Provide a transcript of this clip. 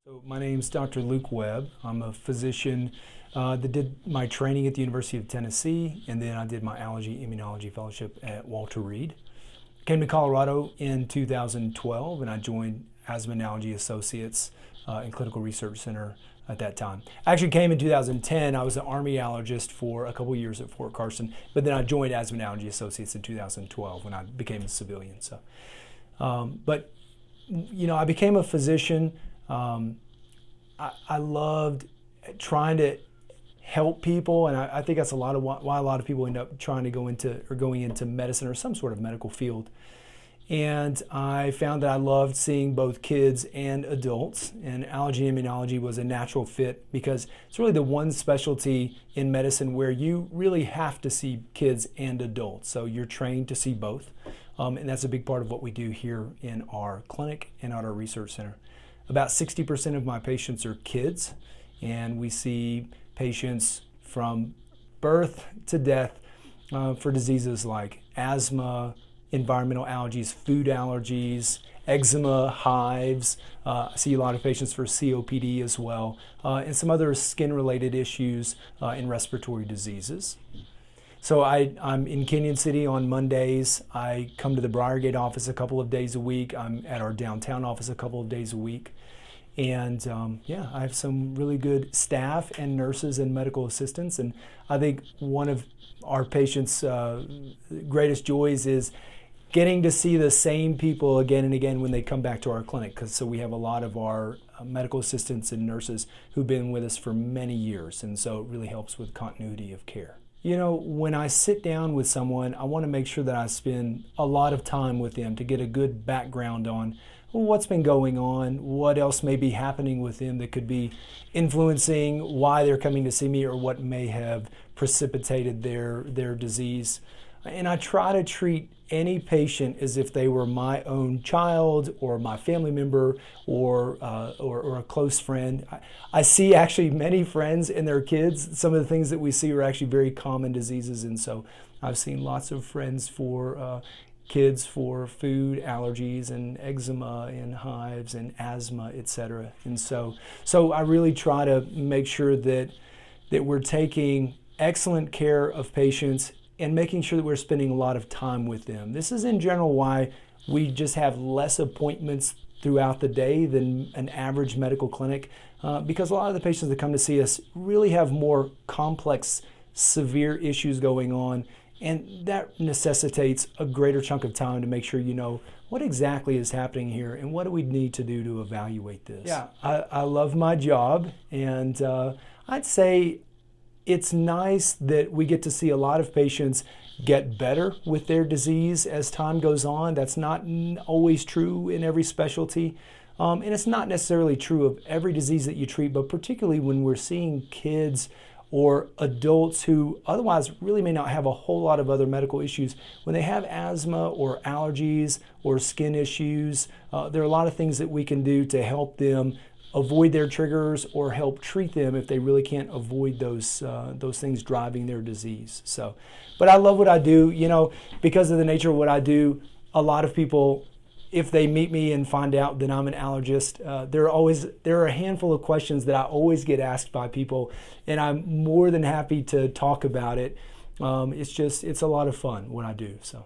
So my name's Dr. Luke Webb. I'm a physician that did my training at the University of Tennessee, and then I did my allergy immunology fellowship at Walter Reed. Came to Colorado in 2012, and I joined Asthma and Allergy Associates in Clinical Research Center at that time. I actually came in 2010. I was an Army allergist for a couple years at Fort Carson, but then I joined Asthma and Allergy Associates in 2012 when I became a civilian. But I became a physician. I loved trying to help people, and I think that's a lot of why a lot of people end up trying to go into or going into medicine or some sort of medical field. And I found that I loved seeing both kids and adults, and allergy and immunology was a natural fit because it's really the one specialty in medicine where you really have to see kids and adults. So you're trained to see both, and that's a big part of what we do here in our clinic and at our research center. About 60% of my patients are kids, and we see patients from birth to death for diseases like asthma, environmental allergies, food allergies, eczema, hives. I see a lot of patients for COPD as well, and some other skin-related issues and respiratory diseases. So I'm in Canyon City on Mondays. I come to the Briargate office a couple of days a week. I'm at our downtown office a couple of days a week. And I have some really good staff and nurses and medical assistants. And I think one of our patients' greatest joys is getting to see the same people again and again when they come back to our clinic. So we have a lot of our medical assistants and nurses who've been with us for many years. And so it really helps with continuity of care. When I sit down with someone, I want to make sure that I spend a lot of time with them to get a good background on what's been going on, what else may be happening with them that could be influencing why they're coming to see me or what may have precipitated their disease. And I try to treat any patient as if they were my own child or my family member or a close friend. I see actually many friends and their kids. Some of the things that we see are actually very common diseases, and so I've seen lots of friends for kids for food allergies and eczema and hives and asthma, etc. And so I really try to make sure that we're taking excellent care of patients and making sure that we're spending a lot of time with them. This is in general why we just have less appointments throughout the day than an average medical clinic, because a lot of the patients that come to see us really have more complex, severe issues going on, and that necessitates a greater chunk of time to make sure you know what exactly is happening here and what do we need to do to evaluate this. Yeah, I love my job, and I'd say it's nice that we get to see a lot of patients get better with their disease as time goes on. That's not always true in every specialty. And it's not necessarily true of every disease that you treat, but particularly when we're seeing kids or adults who otherwise really may not have a whole lot of other medical issues. When they have asthma or allergies or skin issues, there are a lot of things that we can do to help them avoid their triggers or help treat them if they really can't avoid those things driving their disease. But I love what I do. Because of the nature of what I do, a lot of people, if they meet me and find out that I'm an allergist, there are a handful of questions that I always get asked by people, and I'm more than happy to talk about it. It's a lot of fun what I do. So.